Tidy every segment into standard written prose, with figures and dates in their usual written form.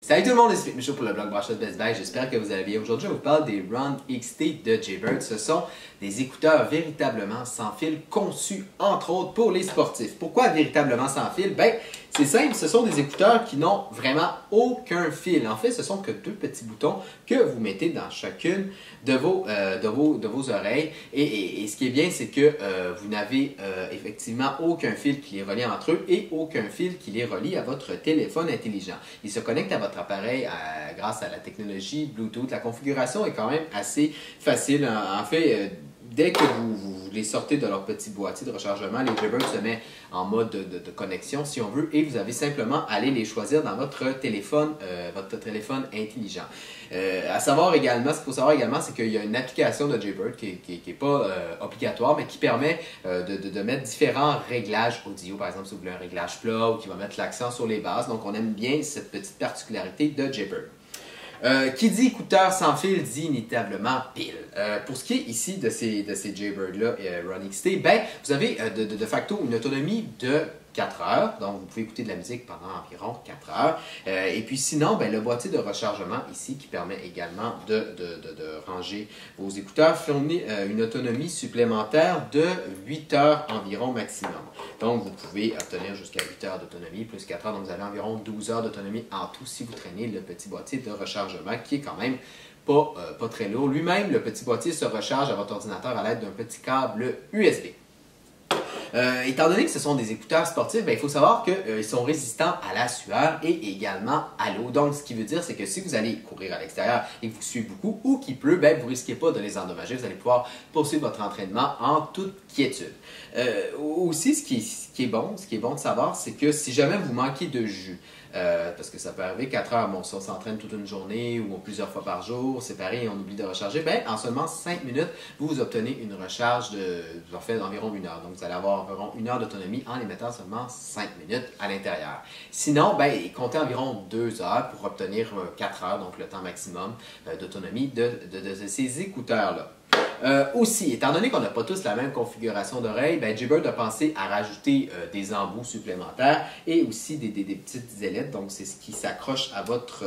Salut tout le monde, c'est Philippe Michaud pour le blog Branchette Best Buy. J'espère que vous allez bien. Aujourd'hui, je vous parle des Ron XT de Jaybird. Ce sont des écouteurs véritablement sans fil conçus, entre autres, pour les sportifs. Pourquoi véritablement sans fil? Ben, c'est simple, ce sont des écouteurs qui n'ont vraiment aucun fil. En fait, ce sont que deux petits boutons que vous mettez dans chacune de vos oreilles. Et ce qui est bien, c'est que vous n'avez effectivement aucun fil qui les relie entre eux et aucun fil qui les relie à votre téléphone intelligent. Ils se connectent à votre appareil grâce à la technologie Bluetooth. La configuration est quand même assez facile. En fait, dès que vous les sortez de leur petit boîtier de rechargement, les Jaybird se met en mode de connexion, si on veut, et vous avez simplement à aller les choisir dans votre téléphone intelligent. Ce qu'il faut savoir également, c'est qu'il y a une application de Jaybird qui n'est pas obligatoire, mais qui permet de mettre différents réglages audio. Par exemple, si vous voulez un réglage plat ou qui va mettre l'accent sur les basses. Donc, on aime bien cette petite particularité de Jaybird. Qui dit écouteurs sans fil dit inévitablement pile. Pour ce qui est ici de ces Jaybird-là, Ron XT, ben, vous avez de facto une autonomie de 4 heures, donc vous pouvez écouter de la musique pendant environ 4 heures. Et puis sinon, ben, le boîtier de rechargement ici qui permet également de ranger vos écouteurs fournit une autonomie supplémentaire de 8 heures environ maximum. Donc vous pouvez obtenir jusqu'à 8 heures d'autonomie plus 4 heures, donc vous avez environ 12 heures d'autonomie en tout si vous traînez le petit boîtier de rechargement qui est quand même pas très lourd. Lui-même, le petit boîtier se recharge à votre ordinateur à l'aide d'un petit câble USB. Étant donné que ce sont des écouteurs sportifs, ben, il faut savoir qu'ils sont résistants à la sueur et également à l'eau. Donc, ce qui veut dire, c'est que si vous allez courir à l'extérieur et que vous suivez beaucoup ou qu'il pleut, ben, vous ne risquez pas de les endommager. Vous allez pouvoir poursuivre votre entraînement en toute quiétude. Aussi, ce qui est bon de savoir, c'est que si jamais vous manquez de jus, parce que ça peut arriver 4 heures, bon, si on s'entraîne toute une journée ou plusieurs fois par jour, c'est pareil, on oublie de recharger, ben, en seulement 5 minutes, vous obtenez une recharge d'environ 1 heure. Donc, vous allez avoir environ 1 heure d'autonomie en les mettant seulement 5 minutes à l'intérieur. Sinon, ben, comptez environ 2 heures pour obtenir 4 heures, donc le temps maximum d'autonomie de ces écouteurs-là. Aussi, étant donné qu'on n'a pas tous la même configuration d'oreilles, ben, Jaybird a pensé à rajouter des embouts supplémentaires et aussi des petites ailettes. Donc, c'est ce qui s'accroche à votre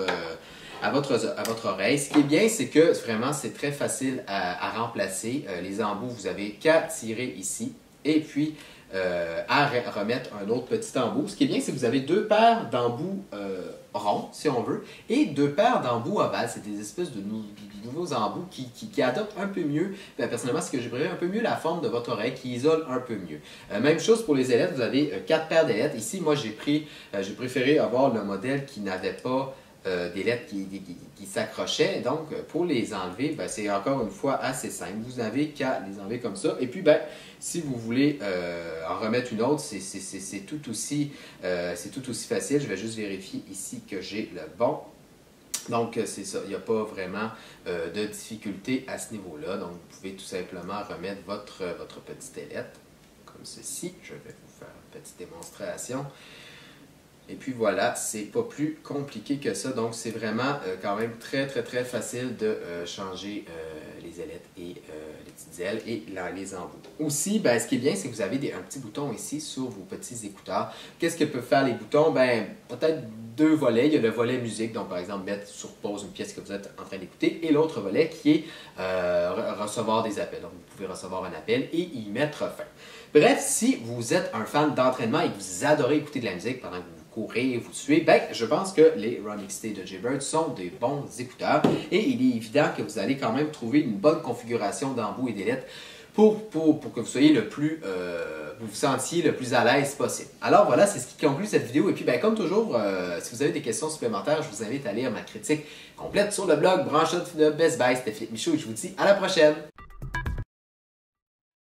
oreille. Ce qui est bien, c'est que vraiment, c'est très facile à remplacer. Les embouts, vous avez qu'à tirer ici et puis à remettre un autre petit embout. Ce qui est bien, c'est que vous avez deux paires d'embouts ronds, si on veut, et deux paires d'embouts ovales. C'est des espèces de nouveaux embouts qui adoptent un peu mieux, personnellement, ce que je préfère, un peu mieux la forme de votre oreille, qui isole un peu mieux. Même chose pour les ailettes, vous avez 4 paires d'ailettes. Ici, moi, j'ai préféré avoir le modèle qui n'avait pas des lettres qui s'accrochaient. Donc, pour les enlever, ben, c'est encore une fois assez simple. Vous n'avez qu'à les enlever comme ça. Et puis, ben, si vous voulez en remettre une autre, c'est tout aussi facile. Je vais juste vérifier ici que j'ai le bon. Donc, c'est ça. Il n'y a pas vraiment de difficulté à ce niveau-là. Donc, vous pouvez tout simplement remettre votre petite ailette comme ceci. Je vais vous faire une petite démonstration. Et puis voilà, c'est pas plus compliqué que ça. Donc, c'est vraiment quand même très facile de changer les ailettes et les petites ailes et les embouts. Aussi, ben, ce qui est bien, c'est que vous avez un petit bouton ici sur vos petits écouteurs. Qu'est-ce que peuvent faire les boutons? Ben, peut-être 2 volets. Il y a le volet musique, donc par exemple mettre sur pause une pièce que vous êtes en train d'écouter, et l'autre volet qui est recevoir des appels. Donc, vous pouvez recevoir un appel et y mettre fin. Bref, si vous êtes un fan d'entraînement et que vous adorez écouter de la musique pendant que vous courez, vous suivez, ben, je pense que les Ron XT de Jaybird sont des bons écouteurs et il est évident que vous allez quand même trouver une bonne configuration d'embouts et d'ailettes pour que vous soyez vous vous sentiez le plus à l'aise possible. Alors voilà, c'est ce qui conclut cette vidéo. Et puis, ben, comme toujours, si vous avez des questions supplémentaires, je vous invite à lire ma critique complète sur le blog Branchette de Best Buy. C'était Philippe Michaud et je vous dis à la prochaine!